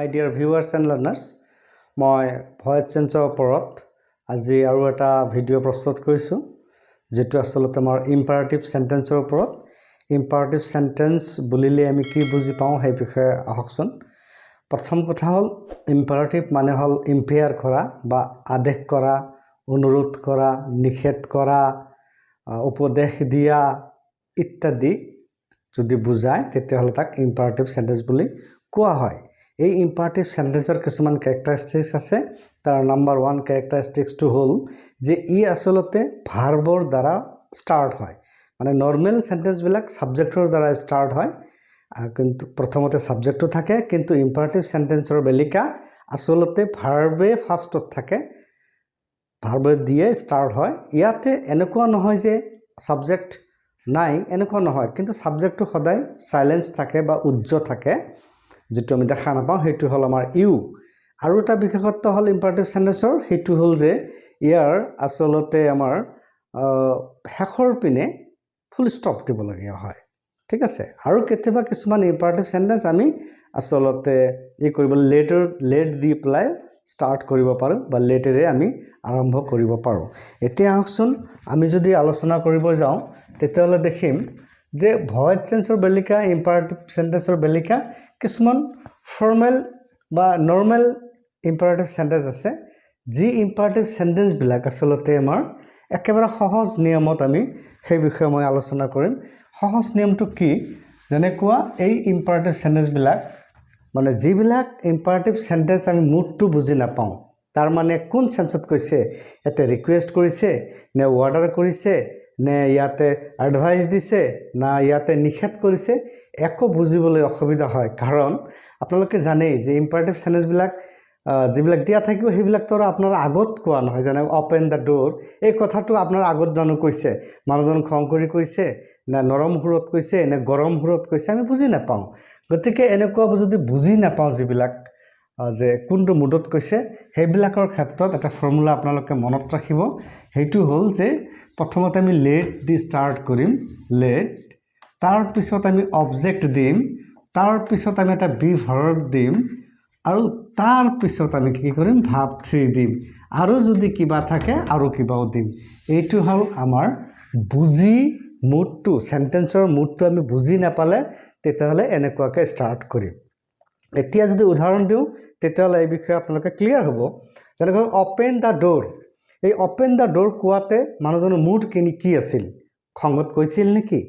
my dear viewers and learners, মই voice চেঞ্জৰ ওপৰত আজি আৰু এটা ভিডিঅ' প্ৰস্তুত কৰিছোঁ যেটো আসলতে আমাৰ ইম্পাৰেটিভ সেন্টেন্সৰ ওপৰত ইম্পাৰেটিভ সেন্টেন্স বুলিলে আমি কি বুজি পাওঁ সেই বিষয়ে আহকচোন প্ৰথম কথা হ'ল ইম্পাৰেটিভ মানে হ'ল ইম্পেয়াৰ কৰা বা আদেশ কৰা অনুৰোধ কৰা নিষেধ কৰা উপদেশ দিয়া ইত্যাদি যদি বুজায় তেতিয়াহ'লে তাক ইম্পাৰেটিভ সেন্টেন্স বুলি কোৱা হয় এই ইম্পাৰেটিভ সেন্টেন্সৰ কিছুমান ক্যাৰেক্টাৰিষ্টিক্স আছে তাৰ নাম্বাৰ 1 ক্যাৰেক্টাৰিষ্টিক্স টু হ'ল যে ই আসলতে ভাৰ্বৰ দ্বাৰা স্টাৰ্ট হয় মানে নৰমাল সেন্টেন্স বিলাক সাবজেক্টৰ দ্বাৰা স্টাৰ্ট হয় কিন্তু প্ৰথমতে সাবজেক্টটো থাকে কিন্তু ইম্পাৰেটিভ সেন্টেন্সৰ বেলিকা আসলতে ভাৰ্বে ফাৰ্ষ্টত থাকে ভাৰ্বে দিয়ে স্টাৰ্ট হয় ইয়াতে এনেকুৱা নহয় যে সাবজেক্ট নাই এনেকুৱা নহয় কিন্তু সাবজেক্টটো সদায় সাইলেন্স থাকে বা উজ্জ্ব থাকে যেটো আমি দেখা নাপাওঁ হেতু হল আমাৰ ইউ আৰু এটা বিশেষত্ব হল ইম্পাৰেটিভ সেন্টেন্সৰ হেতু হল যে ইয়াৰ আসলতে আমাৰ হেখৰ পিনে ফুল স্টপ দিব লগিয়া হয় ঠিক আছে আৰু কেতিয়াবা কিছুমান ইম্পাৰেটিভ সেন্টেন্স আমি আসলতে এই কৰিব লেট দি প্লাই স্টাৰ্ট কৰিব পাৰো বা লেটেৰে আমি আৰম্ভ কৰিব পাৰো এতিয়া আহকচোন আমি যদি আলোচনা কৰিব যাওঁ তেতিয়াহ'লে দেখিম যে ভয়েস চেঞ্জৰ বেলিকা ইম্পাৰেটিভ সেন্টেন্সৰ বেলিকা কিছুমান ফৰ্মেল বা নৰমাল ইম্পাৰেটিভ সেন্টেন্স আছে যি ইম্পাৰেটিভ সেন্টেন্স বিলাক আসলতে আমাৰ একেবাৰে সহজ নিয়মত আমি সেই বিষয়ে মই আলোচনা কৰিম সহজ নিয়মটো কি যেনেকুৱা এই ইম্পাৰেটিভ সেন্টেন্স বিলাক মানে যিবিলাক ইম্পাৰেটিভ সেন্টেন্স আমি মুডটো বুজি নাপাওঁ তাৰ মানে কোন সেন্সত কৈছে এতে ৰিকুৱেষ্ট কৰিছে নে অৰ্ডাৰ কৰিছে নে ইয়াতে এডভাইস দিছে না ইয়াতে নিষেধ কৰিছে একো বুজিবলৈ অসুবিধা হয় কাৰণ আপোনালোকে জানে যে ইম্পাৰেটিভ সেন্টেন্স বিলাক যিবিলাক দিয়া থাকিব সেইবিলাক তো আপোনাৰ আগত কোৱা নহয় যেনে ওপেন দা ডোৰ এই কথাটো আপোনাৰ আগত জানো কৈছে মানুহজন খং কৰি কৈছে না নৰম সুৰত কৈছে নে গৰম সুৰত কৈছে আমি বুজি নাপাওঁ গতিকে এনেকুৱা যদি বুজি নাপাওঁ যিবিলাক যে কোনটো মুডত কৈছে সেইবিলাকৰ ক্ষেত্ৰত এটা ফৰ্মুলা আপোনালোকে মনত ৰাখিব হেতু হ'ল যে প্ৰথমতে আমি লেট দি স্টাৰ্ট কৰিম লেট তাৰ পিছত আমি অবজেক্ট দিম তাৰ পিছত আমি এটা বি ভাৰ্ব দিম আৰু তাৰ পিছত আমি কি কৰিম ভাব 3 দিম আৰু যদি কিবা থাকে আৰু কিবাও দিম এইটো হ'ল আমাৰ বুজি মুডটো সেন্টেন্সৰ মুডটো আমি বুজি নাপালে তেতিয়াহ'লে এনেকুৱাকৈ স্টাৰ্ট কৰিম এতিয়া যদি উদাহৰণ দিওঁ তেতিয়াহ'লে এই বিষয়ে আপোনালোকে ক্লিয়াৰ হ'ব যেনেকৈ ওপেন দা ডোৰ এই ওপেন দা ডোৰ কোৱাতে মানুহজনৰ মুড কি আছিল খংত কৈছিল নেকি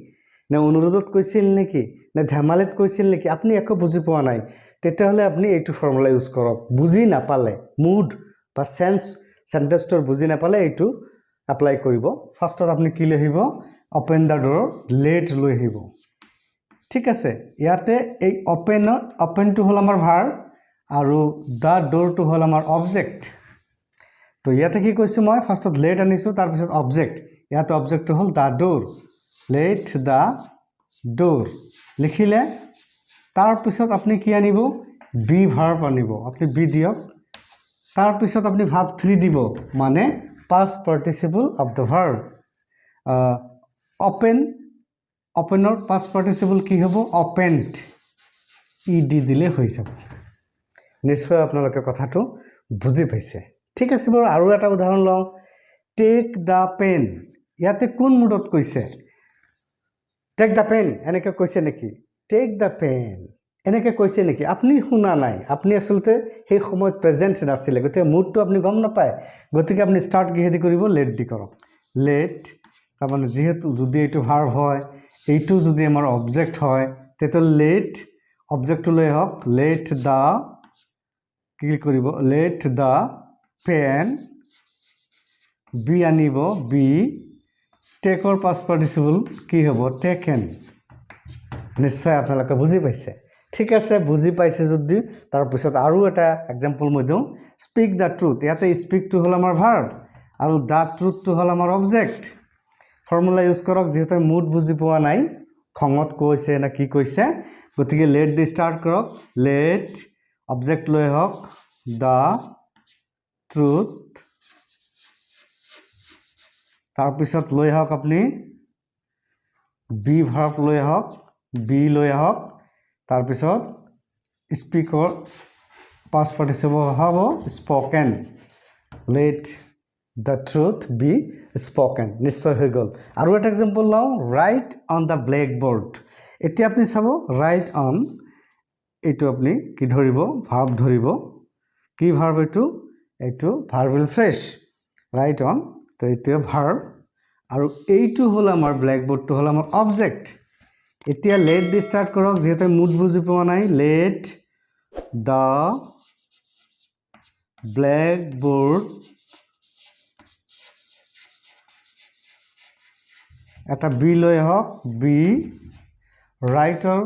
নে অনুৰোধত কৈছিল নেকি নে ধেমালিত কৈছিল নেকি আপুনি একো বুজি পোৱা নাই তেতিয়াহ'লে আপুনি এইটো ফৰ্মুলা ইউজ কৰক বুজি নাপালে মুড বা সেন্টেন্সটোৰ বুজি নাপালে এইটো এপ্লাই কৰিব ফাৰ্ষ্টত আপুনি কি লিখিব ওপেন দা ডোৰ লেট লৈ আহিব ঠিক আছে ইয়াতে এই ওপেনটো হল আমাৰ ভাৰ্ব আৰু দা ডোৰটো হল আমাৰ অবজেক্ট তো ইয়াতে কি কৈছো মই ফাৰ্ষ্টত লেট আনিছো তাৰ পিছত অবজেক্ট ইয়াতে অবজেক্টটো হল দা ডোৰ লেট দা ডোৰ লিখিলে তাৰ পিছত আপুনি কি আনিব বি ভাৰ্ব আনিব আপুনি বি দিয়ক তাৰ পিছত আপুনি ভাব 3 দিব মানে past participle of the verb ওপেনৰ past participle কি হ'ব opened ed দিলে হৈ যাব নিশ্চয় আপোনালোকে কথাটো বুজি পাইছে ঠিক আছে বাৰু আৰু এটা উদাহৰণ লওঁ টেক দা পেন ইয়াতে কোন মুডত কৈছে টেক দা পেন এনেকৈ কৈছে নেকি টেক দা পেন এনেকৈ কৈছে নেকি আপুনি শুনা নাই আপুনি আসলতে সেই সময়ত প্ৰেজেন্ট নাছিলে গতিকে মুডটো আপুনি গম নাপায় গতিকে আপুনি স্টাৰ্ট কিহেদি কৰিব লেট দি কৰক লেট তাৰমানে যিহেতু যদি এইটো ভাৰ্ব হয় এইটো যদি আমাৰ অবজেক্ট হয় তেতিয়া লেট অবজেক্টটো লৈ হওক লেট দা কি কৰিব লেট দা পেন বি আনিব বি টেকৰ past participle কি হ'ব টেকেন নিশ্চয় আপোনালোকে বুজি পাইছে ঠিক আছে বুজি পাইছে যদি তাৰ পিছত আৰু এটা এক্সাম্পল মই দিওঁ স্পিক দা ট্ৰুথ ইয়াতে স্পিকটো হল আমাৰ ভাৰ্ব আৰু দা ট্ৰুথটো হল আমাৰ অবজেক্ট ফৰ্মুলা ইউজ কৰক যেহেতু মুড বুজি পোৱা নাই খংত কৈছে না কি কৈছে গতিকে লেট দি স্টাৰ্ট কৰক লেট অবজেক্ট লৈ হওক দা ট্ৰুথ তাৰ পিছত লৈ হওক আপুনি বি ভাৰ্ব লৈ হওক বি লৈ হওক তাৰ পিছত স্পিকৰ past participle হব spoken let the truth be spoken নিশ্চয় হৈ গল আৰু এটা एग्जांपल লও write on the blackboard এতিয়া আপুনি চাব write on এটো আপনি কি ধৰিব ভাৰ্ব ধৰিব কি ভাৰ্ব এটো ভাৰ্বল ফ্ৰেশ write on তো এটো ভাৰ্ব আৰু এইটো হল আমাৰ ব্ল্যাকবোৰ্ড তো হল আমাৰ অবজেক্ট এতিয়া let দি স্টাৰ্ট কৰক যেতে মুড বুজি পোৱা নাই let the blackboard এটা বি লৈ হক বি writer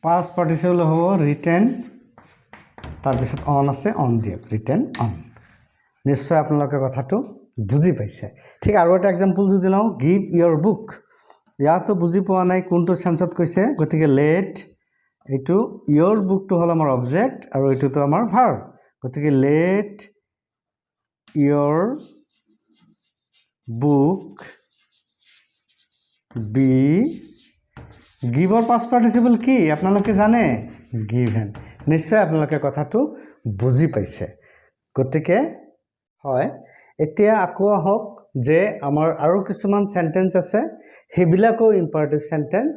past participle হ'ব written তাৰ পিছত on আছে on দিয়ক written on নিশ্চয় আপোনালোকে কথাটো বুজি পাইছে ঠিক আৰু এটা एग्जांपल যদি লও give your book ইয়াতো বুজি পোৱা নাই কোনটো সেন্সত কৈছে গতিকে let এটো your book তো হল আমাৰ অবজেক্ট আৰু এটো তো আমাৰ ভার্ব গতিকে let your book be give or past participle কি আপোনালোকে জানে given নিশ্চয় আপোনালোকে কথাটো বুজি পাইছে গতিকে হয় এতিয়া আকৌ হক যে আমাৰ আৰু কিছুমান সেন্টেন্স আছে হেবিলাকো ইম্পাৰেটিভ সেন্টেন্স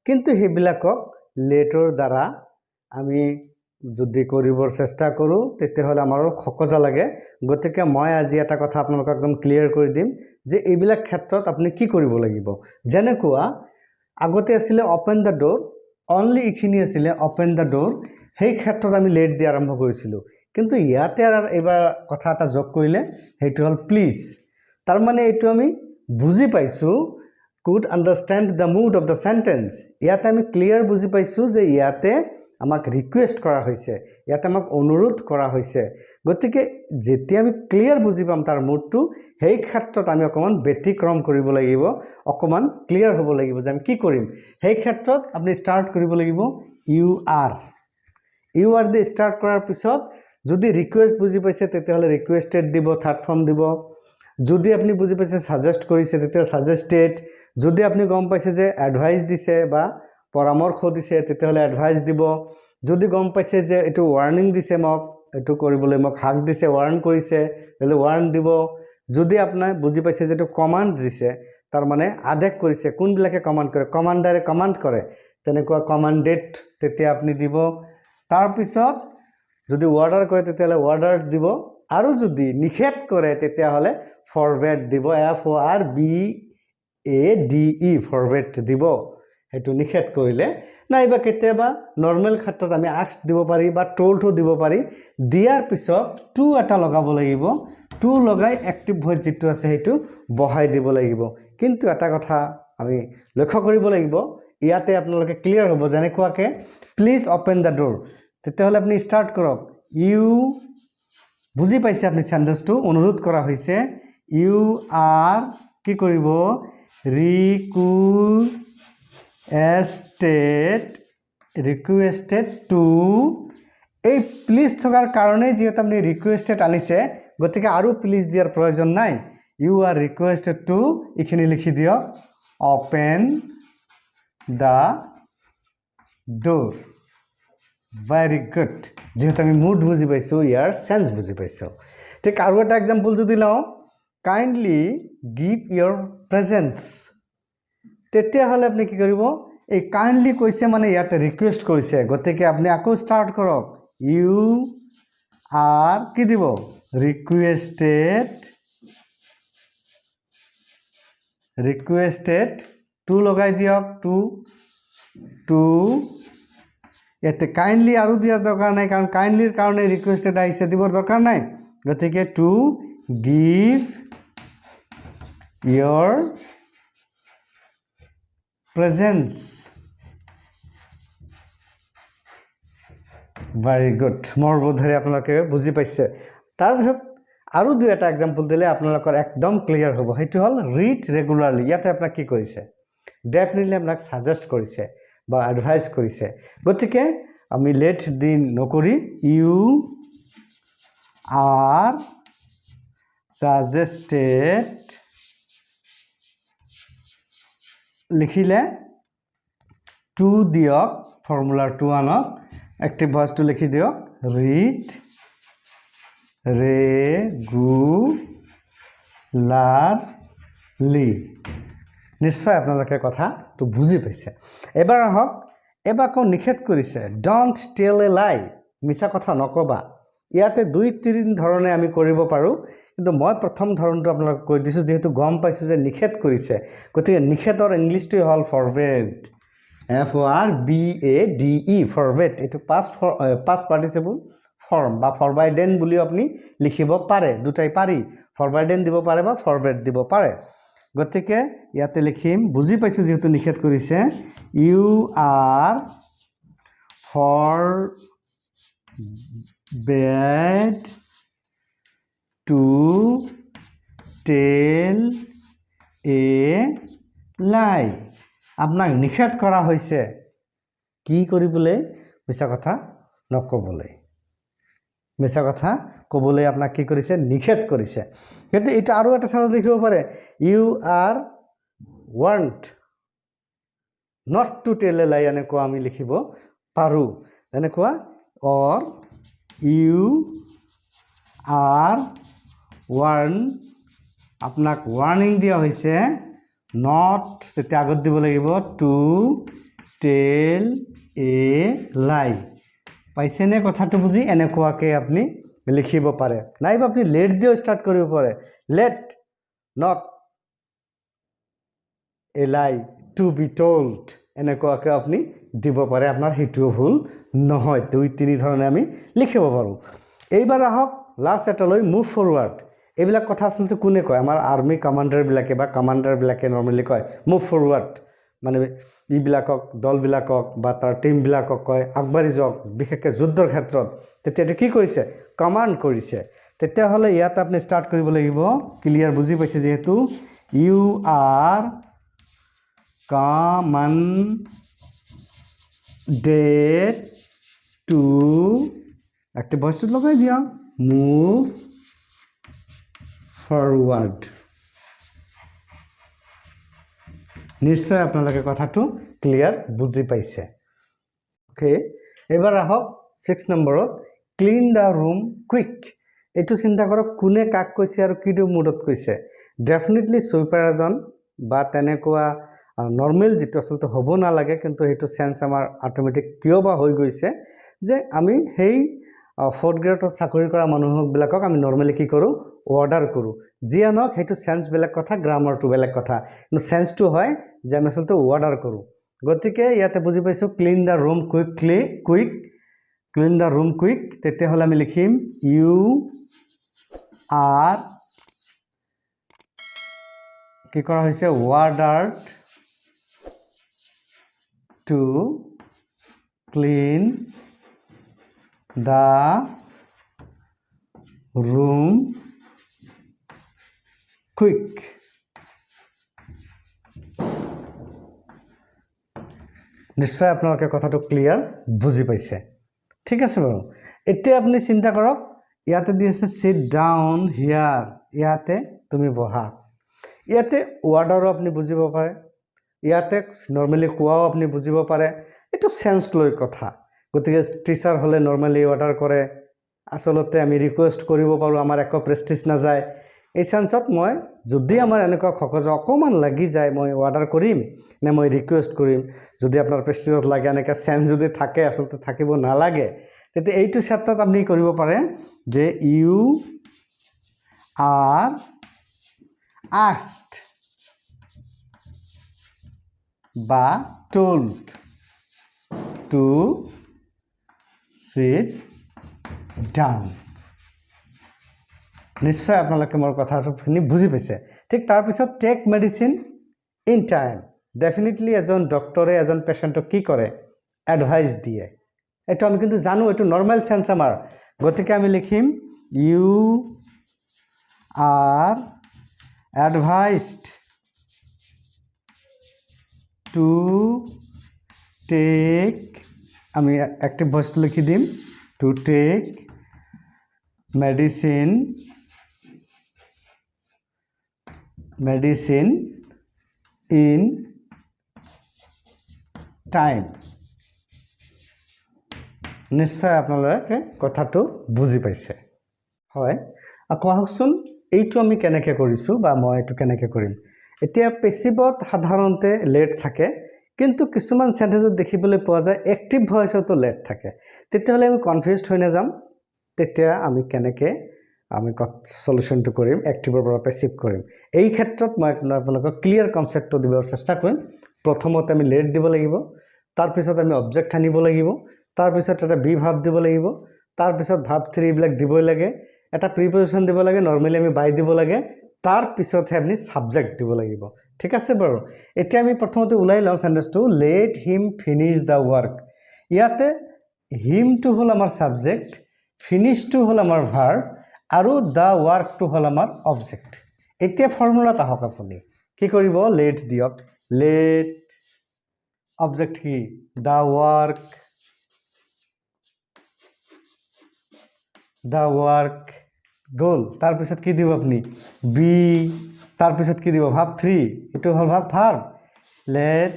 কিন্তু হেবিলাকক লেটৰ দ্বাৰা আমি যদি কৰিবৰ চেষ্টা কৰো তেতিয়া হলে আমাৰ খকজা লাগে গতিকে মই আজি এটা কথা আপোনালোকক একদম ক্লিয়াৰ কৰি দিম যে এইবিলাক ক্ষেত্ৰত আপুনি কি কৰিব লাগিব যেনেকুৱা আগতে আছিল ওপেন দা ডোৰ অনলি ইখিনি আছিল ওপেন দা ডোৰ সেই ক্ষেত্ৰত আমি লেট দি আৰম্ভ কৰিছিলো কিন্তু ইয়াতে এবাৰ কথা এটা যোগ কৰিলে হেতু হল প্লিজ তাৰ মানে এটো আমি বুজি পাইছো could understand the mood of the sentence ইয়াতে আমি ক্লিয়াৰ বুজি পাইছো যে ইয়াতে আমাক ৰিকুৱেষ্ট কৰা হৈছে ইয়াতে আমাক অনুৰোধ কৰা হৈছে গতিকে যেতিয়া আমি ক্লিয়াৰ বুজি পাম তাৰ মুডটো সেই ক্ষেত্ৰত আমি অকমান ব্যতিক্ৰম কৰিব লাগিব অকমান ক্লিয়াৰ হ'ব লাগিব যে আমি কি কৰিম সেই ক্ষেত্ৰত আপুনি স্টাৰ্ট কৰিব লাগিব ইউ আৰ দি স্টাৰ্ট কৰাৰ পিছত যদি ৰিকুৱেষ্ট বুজি পাইছে তেতিয়াহলে ৰিকুৱেষ্টেড দিব থাৰ্ড ফৰ্ম দিব যদি আপনি বুজি পাইছে সাজেস্ট কৰিছে তেতিয়া সাজেস্টেড যদি আপনি গম পাইছে যে এডভাইস দিছে বা পৰামৰ্শ দিছে তেতিয়াহলে এডভাইস দিব যদি গম পাইছে যে এটো ওয়াৰ্নিং দিছে মোক এটো কৰিবলৈ মোক হাক দিছে ওয়াৰ্ন কৰিছে তেলে ওয়াৰ্ন দিব যদি আপনি বুজি পাইছে যে এটো কমান্ড দিছে তাৰ মানে আদেশ কৰিছে কোনবিলাকে কমান্ড কৰে কমান্ডাৰে কমান্ড কৰে তেনেকুৱা কমান্ডেড তেতিয়া আপনি দিব তাৰ পিছত যদি অৰ্ডাৰ কৰে তেতিয়ালে অৰ্ডাৰ দিব আৰু যদি নিষেধ কৰে তেতিয়াহলে ফৰওয়াৰ্ড দিব FORBADE ফৰওয়াৰ্ড দিব হেতু নিষেধ কৰিলে নাইবা কেতিয়াবা নৰমাল ক্ষেত্ৰত আমি আস্ক দিব পাৰি বা টোল্ডও দিব পাৰি দিয়াৰ পিছত টু এটা লগাব লাগিব টু লগাই এক্টিভ ভয়েস যেটো আছে হেতু বহাই দিব লাগিব কিন্তু এটা কথা আমি লক্ষ্য কৰিব লাগিব ইয়াতে আপোনালোকে ক্লিয়াৰ হ'ব যেনেকুৱাকে প্লিজ ওপেন দা ডোৰ তেতিয়াহলে আপুনি স্টাৰ্ট কৰক ইউ বুজি পাইছে আপনি সেন্টেন্সটো অনুৰোধ কৰা হৈছে ইউ আৰ কি কৰিব ৰিকুৱেষ্টেড টু এই প্লিজ থকাৰ কাৰণে যেটা আপনি ৰিকুৱেষ্টেড আনিছে গতিকে আৰু প্লিজ দিয়াৰ প্ৰয়োজন নাই ইউ আৰ ৰিকুৱেষ্টেড টু ইখিনি লিখি দিয়ক ওপেন দা ডোৰ very good যেহেতু আমি মুড বুজি পাইছো ইয়াৰ সেন্স বুজি পাইছো ঠিক আৰু এটা एग्जांपल যদি লও কাইন্ডলি গিভ ইওৰ প্ৰেজেন্স তেতিয়া হলে আপনি কি কৰিব এই কাইন্ডলি কৈছে মানে ইয়াতে ৰিকুৱেষ্ট কৰিছে গতিকে আপনি আকৌ স্টাৰ্ট কৰক ইউ আৰ কি দিব ৰিকুৱেষ্টেড টু লগাই দিয়ক টু ইয়াতে কাইন্ডলি আৰু দিয়াৰ দৰকাৰ নাই কাৰণ কাইন্ডলিৰ কাৰণে ৰিকুৱেষ্টেড আহিছে দিবৰ দৰকাৰ নাই গতিকে to give your presence very good মোৰ বোধেৰে আপোনালোকে বুজি পাইছে তাৰ পিছত আৰু দুই এটা एग्जांपल দিলে আপোনালোকৰ একদম ক্লিয়াৰ হ'ব হেতু হল ৰিড ৰেগুলাৰলি ইয়াতে আপোনাক কি কৰিছে ডেফিনেটলি আপোনাক সাজেস্ট কৰিছে বা এডভাইস কৰিছে গতিকে আমি লেট দিন নকৰি ইউ আৰ সাজেস্টেড লিখিলে টু দিয়ক ফর্মুলার টু আনক एक्टिव भॉइस तो लिखि दियक रीड रेगुलारली निश्चय আপোনালোকে কথাটো বুজি পাইছে এবাৰ আহক এবাৰ কো নিষেধ কৰিছে ডোন্ট টেল এ লাই মিছা কথা নকবা ইয়াতে দুই তিন ধৰণে আমি কৰিব পাৰো কিন্তু মই প্ৰথম ধৰণটো আপোনালোকক কৈ দিছো যেহেতু গম পাইছো যে নিষেধ কৰিছে গতিকে নিষেধৰ ইংলিশটো হল ফৰবেড FORBADE ফৰবেড এটো পাস্ট পাৰ্টিসিপল ফর্ম বা ফরবাইডেন বুলিও আপনি লিখিব পারে দুটাই পারি ফরবাইডেন দিব পারে বা ফরবেড দিব পারে গতিকে ইয়াতে লিখিম বুজি পাইছো যেহেতু নিষেধ কৰিছে you are forbid to tell a lie আপোনাক নিষেধ কৰা হৈছে কি কৰিবলৈ মিছা কথা নকবলৈ মিছা কথা কবলৈ আপোনাক কি কৰিছে নিষেধ কৰিছে কিন্তু এটা আৰু এটা শব্দ লিখিব পাৰে you are want not to tell a lie এনেকুৱা আমি লিখিব পাৰো এনেকুৱা অর ইউ আর ওয়ার্ন আপোনাক ওয়ার্নিং দিয়া হৈছে নট তেতে আগত দিব লাগিব টু টেল এ লাই পাইছেনে কথাটো বুজি এনেকুৱাকে আপনি লিখিব পাৰে নাইবা আপনি লেট দিও স্টাৰ্ট কৰিব পাৰে লেট নট এ লাই টু বি টোল্ড এনেকুৱাকে আপনি দিব পাৰে আপোনাৰ হেতু ভুল নহয় দুই তিনি ধৰণে আমি লিখিব পাৰো এইবাৰ আহক লাষ্ট এটা লৈ মুভ ফৰৱাৰ্ড এইবিলাক কথা আসলতে কোনে কয় আমাৰ আৰ্মি কমান্ডাৰ বিলাকে বা কমান্ডাৰ বিলাকে নৰমালি কয় মুভ ফৰৱাৰ্ড মানে ইবিলাকক দলবিলাকক বা তাৰ টিম বিলাকক কয় আগবাঢ়ি যাওক বিশেষকৈ যুদ্ধৰ ক্ষেত্ৰত তেতিয়া কি কৰিছে কমান্ড কৰিছে তেতিয়া হলে ইয়াত আপনি স্টাৰ্ট কৰিব লাগিব ক্লিয়াৰ বুজি পাইছে যেহেতু ইউ আর commanded to একটা ভয়েস লগাই দিয়া মুভ ফরওয়ার্ড নিশ্চয় আপোনালোকে কথাটো ক্লিয়ার বুজি পাইছে ওকে এবাৰ আহক 6 নম্বৰত ক্লিন দা ৰুম কুইক এটো চিন্তা কৰক কোনে কাক কৈছে আৰু কিটো মুডত কৈছে ডেফিনেটলি সুইপাৰ এজন বা তেনেকুৱা নৰমাল যেটো আসলতে হ'ব না লাগে কিন্তু হেতু সেন্স আমাৰ অটোমেটিক কিয় বা হৈ গৈছে যে আমি হেই ফোৰ্থ গ্ৰেডৰ চাকৰি কৰা মানুহক বিলাকক আমি নৰমালি কি কৰো অৰ্ডাৰ কৰো জিয়ানক হেতু সেন্স বেলেগ কথা গ্ৰামাৰটো বেলেগ কথা কিন্তু সেন্সটো হয় যে আমি আসলতে অৰ্ডাৰ কৰো গতিকে ইয়াতে বুজি পাইছো ক্লিন দা রুম কুইকলি কুইক ক্লিন দা রুম কুইক তেতিয়া হলে আমি লিখিম ইউ আর কি কৰা হৈছে অৰ্ডাৰড to clean the room quick নিশ্চয় আপোনালোকে কথাটো ক্লিয়াৰ বুজি পাইছে ঠিক আছে বাৰু এতিয়া আপুনি চিন্তা কৰক ইয়াতে দি আছে সিট ডাউন হিয়াৰ ইয়াতে তুমি বহা ইয়াতে অৰ্ডাৰো আপুনি বুজিব পাৰে ইয়াতে নৰমালি কোৱাও আপনি বুজিব পাৰে এটো সেন্স লৈ কথা গতিকে টিচাৰ হলে নৰমালি অৰ্ডাৰ কৰে আসলতে আমি ৰিকোয়েস্ট কৰিব পাৰো আমাৰ একো প্ৰেষ্টিজ না যায় এই সেন্সত মই যদি আমাৰ এনেকুৱা খকজ অকমান লাগি যায় মই অৰ্ডাৰ কৰিম নে মই ৰিকোয়েস্ট কৰিম যদি আপোনাৰ প্ৰেষ্টিজত লাগে এনেকা সেন্স যদি থাকে আসলতে থাকিব না লাগে তেতিয়া এইটো ক্ষেত্ৰত আপনি কৰিব পাৰে যে ইউ আৰ asked বা told to sit down নিশ্চয় আপোনালোকে মোৰ কথাটো শুনি বুজি পাইছে ঠিক তাৰ পিছত take medicine in time definitely এজন ডক্টৰে এজন পেশেন্টক কি কৰে এডভাইস দিয়ে এটো আমি কিন্তু জানো এটো নৰমাল সেন্স আমাৰ গতিকে আমি লিখিম you are advised to take আমি active voice লিখি দিম to take medicine in time নিশ্চয় আপোনালোকে কথাটো বুজি পাইছে হয় আকৌ আহকচোন এইটো আমি কেনেকৈ কৰিছোঁ বা মই এইটো কেনেকৈ কৰিম এতিয়া পেছিভত সাধাৰণতে লেট থাকে কিন্তু কিছুমান সেন্টেন্সত দেখিবলৈ পোৱা যায় এক্টিভ ভয়েসতো লেট থাকে তেতিয়াহ'লে আমি কনফিউজড হৈ নাযাম তেতিয়া আমি কেনেকৈ আমি সলিউশনটো কৰিম এক্টিভৰ পৰা পেছিভ কৰিম এই ক্ষেত্ৰত মই আপোনালোকক ক্লিয়াৰ কনসেপ্টটো দিবৰ চেষ্টা কৰিম প্ৰথমতে আমি লেট দিব লাগিব তাৰ পিছত আমি অবজেক্ট আনিব লাগিব তাৰ পিছত এটা বি ভাৰ্ব দিব লাগিব তাৰ পিছত ভাৰ্ব 3 বিলাক দিবই লাগে এটা প্ৰিপজিশন দিব লাগে নৰমালি আমি বাই দিব লাগে তাৰ পিছতহে আপনি সাবজেক্ট দিব লাগিব ঠিক আছে বাৰু এতিয়া আমি প্ৰথমতে উলাই লওঁ সেন্টেন্সটো লেট হিম ফিনিশ দা ওয়াৰ্ক ইয়াতে হিম টু হল আমাৰ সাবজেক্ট ফিনিশ টু হল আমাৰ ভাৰ্ব আৰু দা ওয়াৰ্ক টু হল আমাৰ অবজেক্ট এতিয়া ফৰ্মুলাত আহক আপুনি কি কৰিব লেট দিয়ক লেট অবজেক্ট কি দা ওয়ার্ক দা ওয়ার্ক গোল তার পিছত কি দিব আপনি বি তার পিছত কি দিব ভার্ব 3 এটো হল verb let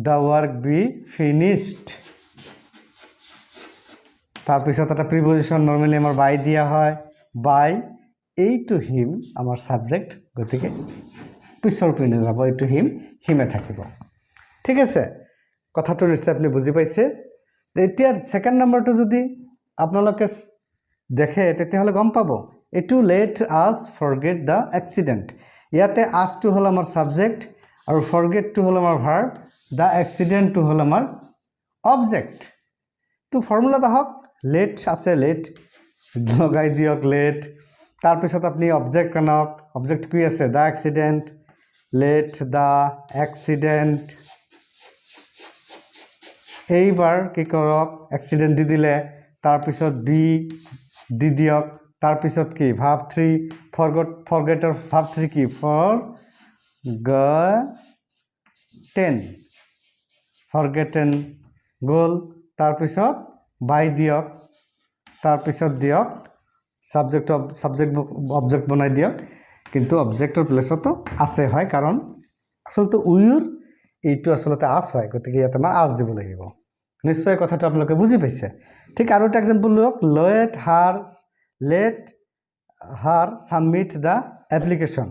the work be finished তার পিছত এটা প্রিপজিশন নরমালি আমাৰ বাই দিয়া হয় বাই এই টু হিম আমাৰ সাবজেক্ট গতিকে পিছৰ পিনে যাব এইটো হিম হিমে থাকিব ঠিক আছে কথাটো নিশ্চয় আপনি বুজি পাইছে এতিয়া সেকেন্ড নাম্বাৰটো যদি আপোনালোকে দেখে তেতিয়াহ'লে গম পাব এটো লেট আস ফৰগেট দা এক্সিডেন্ট ইয়াতে আস টু হল আমাৰ সাবজেক্ট আৰু ফৰগেট টু হল আমাৰ ভাৰ্ব দা এক্সিডেন্ট টু হল আমাৰ অবজেক্ট তো ফৰ্মুলাত আহক লেট আছে লেট লগাই দিয়ক লেট তাৰ পিছত আপনি অবজেক্ট আনক অবজেক্ট কি আছে দা এক্সিডেন্ট লেট দা এক্সিডেন্ট এইবাৰ কি কৰক এক্সিডেন্ট দি দিলে তাৰ পিছত বি দি দিয়ক তাৰ পিছত কি ভাৰ্ব 3 ফৰগেটৰ ভাৰ্ব 3 কি ফৰগেটেন গোল তাৰ পিছত বাই দিয়ক তাৰ পিছত দিয়ক সাবজেক্ট অবজেক্ট বনাই দিয়ক কিন্তু অবজেক্টৰ প্লেসতো আছে হয় কাৰণ আসলতে উইৰ এইটো আসলতে আস হয় গতিকে ইয়াতে আমাৰ আস দিব লাগিব নিশ্চয় কথাটো আপোনালোকে বুজি পাইছে ঠিক আৰু এটা এক্সাম্পল লওক লেট হাৰ সাবমিট দা এপ্লিকেশন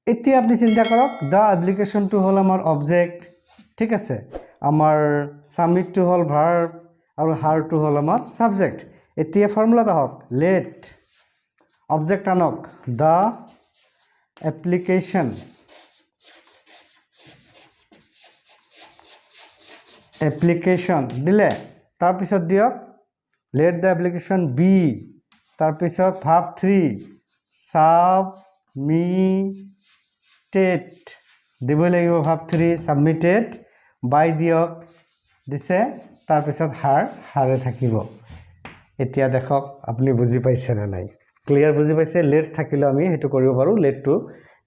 এতিয়া আপনি চিন্তা কৰক দা এপ্লিকেশন টু হল আমাৰ অবজেক্ট ঠিক আছে আমাৰ সাবমিট টু হল ভাৰ্ব আৰু হাৰ টু হল আমাৰ সাবজেক্ট এতিয়া ফৰ্মুলাত আহক লেট অবজেক্ট আনক দা এপ্লিকেশন দিলে তাৰ পিছত দিয়ক লেট দা এপ্লিকেশন বি তাৰ পিছত ভাৰ্ব 3 সাবমিটেড দিব লাগিব ভাৰ্ব 3 সাবমিটেড বাই দিয়ক দিছে তাৰ পিছত হাৰে থাকিব এতিয়া দেখক আপুনি বুজি পাইছে না নাই ক্লিয়াৰ বুজি পাইছে লেট থাকিলে আমি হেতু কৰিব পাৰো লেটটো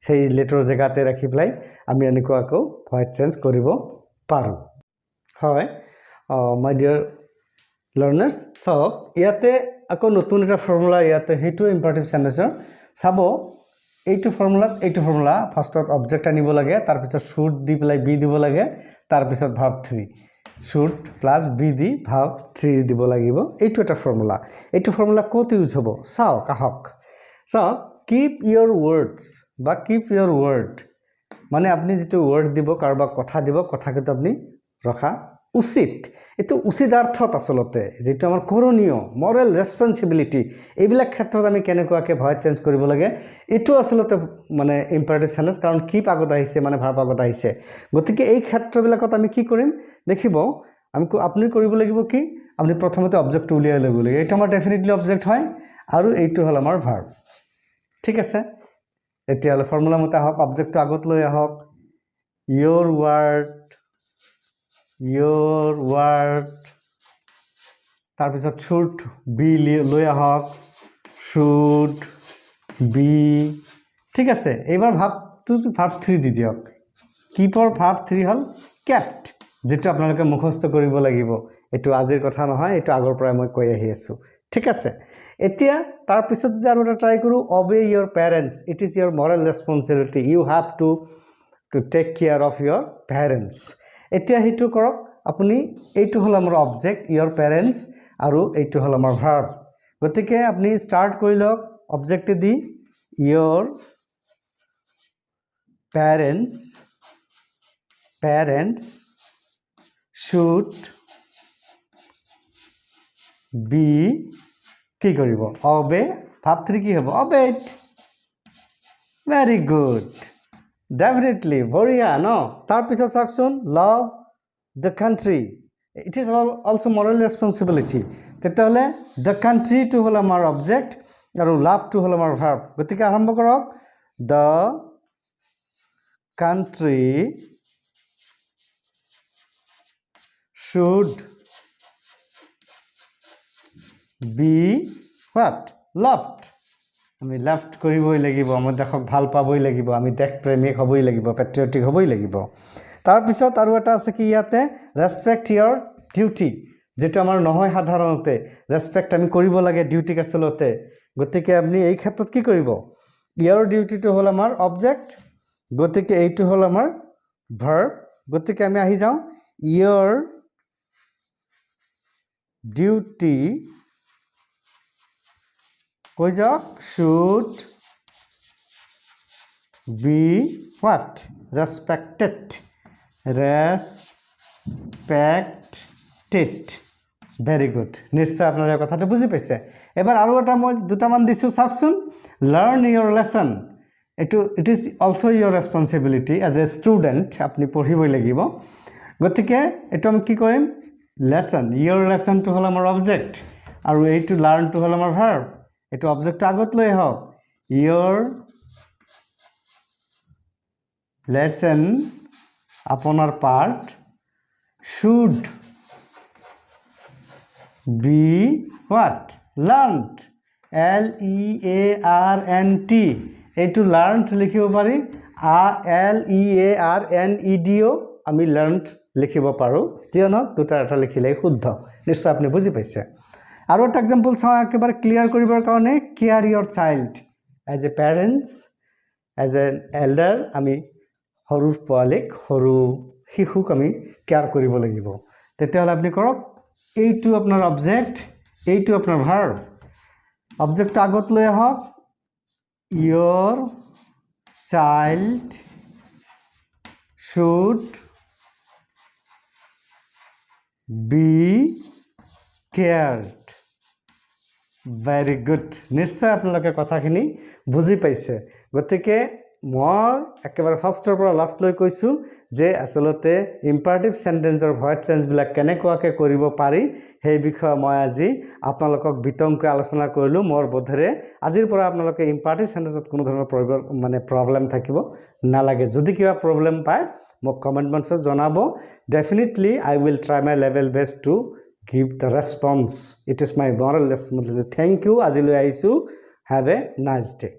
সেই লেটৰ জায়গাতে ৰাখি প্লাই আমি এনেকুৱা আকৌ ভয়েস চেঞ্জ কৰিব পাৰো হয় মাই ডিয়াৰ লাৰ্নাৰ্স সব ইয়াতে আকৌ নতুন এটা ফৰ্মুলা ইয়াতে হেতু ইম্পাৰেটিভ সেন্টেন্সৰ চাব এইটো ফৰ্মুলা ফাৰ্স্টত অবজেক্ট আনিব লাগে তাৰ পিছত শুড দি প্লাই বি দিব লাগে তাৰ পিছত verb 3 should plus be the verb 3 দিব লাগিব এইটো এটা ফর্মুলা এইটো ফর্মুলা কত ইউজ হ'ব চাও কাহক চাও কিপ ইয়োর ওয়ার্ডস বা কিপ ইয়োর ওয়ার্ড মানে আপনি যেটো ওয়ার্ড দিব কারবা কথা দিব কথা কিন্তু আপনি ৰখা উচিত এটো উচিতাৰ্থত আসলতে যেটো আমাৰ কৰণীয় মৰাল ৰেসপন্সিবিলিটি এইবিলাক ক্ষেত্ৰত আমি কেনেকুৱাকে ভয়েস চেঞ্জ কৰিব লাগে এটো আসলতে মানে ইম্পাৰেটিভ সেন্টেন্স কাৰণ কিপ আগত আহিছে মানে ভাৰ্ব আগত আহিছে গতিকে এই ক্ষেত্ৰবিলাকত আমি কি কৰিম দেখিব আপনি কৰিব লাগিব কি আপনি প্ৰথমতে অবজেক্ট উলিয়াই ল'ব লাগে এটা আমাৰ ডেফিনেটলি অবজেক্ট হয় আৰু এইটো হল আমাৰ ভাৰ্ব ঠিক আছে এতিয়া হল ফৰ্মুলা মতে আহক অবজেক্টটো আগত লৈ আহক your word তাৰ পিছত should be লৈ আহক should be ঠিক আছে এইবাৰ ভাবটো ভাৰ্ব 3 দি দিয়ক কিপৰ ভাৰ্ব 3 হল kept যেটো আপোনালোকে মুখস্থ কৰিব লাগিব এটো আজিৰ কথা নহয় এটো আগৰ পৰা মই কৈ আহি আছো ঠিক আছে এতিয়া তাৰ পিছত যদি আৰু এটা ট্ৰাই কৰো obey your parents it is your moral responsibility you have to take care of your parents এতিয়া হেতু কৰক আপুনি এইটো হল আমাৰ অবজেক্ট ইয়োৰ পেৰেণ্টছ আৰু এইটো হল আমাৰ ভাৰ্ব গতিকে আপুনি স্টাৰ্ট কৰি লওক object the your parents should be কি কৰিব obey ভাব 3 কি হ'ব obeyed very good definitely বঢ়িয়া ন তাৰ পিছত চাওকচোন love the country it is also moral responsibility তেতিয়াহলে the country to হল আমাৰ অবজেক্ট আৰু love to হল আমাৰ verb গতিকে আৰম্ভ কৰক the country should be what loved আমি left কৰিবই লাগিব আমাৰ দেশক ভাল পাবই লাগিব আমি দেশ প্ৰেমিক হ'বই লাগিব পেট্ৰিয়টিক হ'বই লাগিব তাৰ পিছত আৰু এটা আছে কি ইয়াতে ৰেসপেক্ট ইয়োৰ ডিউটি যেটো আমাৰ নহয় সাধাৰণতে ৰেসপেক্ট আমি কৰিব লাগে ডিউটিক আসলতে গতিকে আপুনি এই ক্ষেত্ৰত কি কৰিব ইয়োৰ ডিউটিটো হল আমাৰ অবজেক্ট গতিকে এইটো হল আমাৰ ভাৰ্ব গতিকে আমি আহি যাওঁ ইয়োৰ ডিউটি কৈ যাওক should be what respected very good নিশ্চয় আপোনালোকে কথাটো বুজি পাইছে এবাৰ আৰু এটা মই দুটামান দিছো চাওকচোন learn your lesson it is also your responsibility as a student আপনি পঢ়িবই লাগিব গতিকে এটো আমি কি কৰিম lesson your lesson to হল আমাৰ অবজেক্ট আৰু এইটো learn to হল আমাৰ verb এটো অবজেক্ট আগত লৈ হওক your lesson আপোনাৰ part should be what learned learned এইটো learned লিখিব পাৰি learned আমি learned লিখিব পাৰো যিনো দুটা এটা লিখিলে শুদ্ধ নিশ্চয় আপুনি বুজি পাইছে আৰু এটা एग्जांपल চাও একেবাৰে ক্লিয়াৰ কৰিবৰ কাৰণে care your child as a parents as an elder আমি সৰু পোৱালিক সৰু শিশুক আমি কেয়াৰ কৰিব লাগিব তেতিয়াহলে আপুনি কৰক এইটো আপোনাৰ অবজেক্ট এইটো আপোনাৰ ভাৰ্ব অবজেক্ট আগত লৈ আহক your child should be cared very good নিশ্চয় আপোনালোকে কথাখিনি বুজি পাইছে গতিকে মই একেবাৰে ফাৰ্ষ্টৰ পৰা লাষ্ট লৈ কৈছো যে আসলতে ইম্পাৰেটিভ সেন্টেন্সৰ ভয়েস চেঞ্জ বিলাক কেনেকুৱাকে কৰিব পাৰি সেই বিষয়ে মই আজি আপোনালোকক বিতংকৈ আলোচনা কৰিলো মোৰ বোধেৰে আজিৰ পৰা আপোনালোকে ইম্পাৰেটিভ সেন্টেন্সত কোনো ধৰণৰ প্ৰবলেম থাকিব নালাগে যদি কিবা প্ৰবলেম পায় মোক কমেন্ট বক্সত জনাব definitely I will try my level best to give the response it is my moral responsibility thank you আজিলৈ আহিছো have a nice day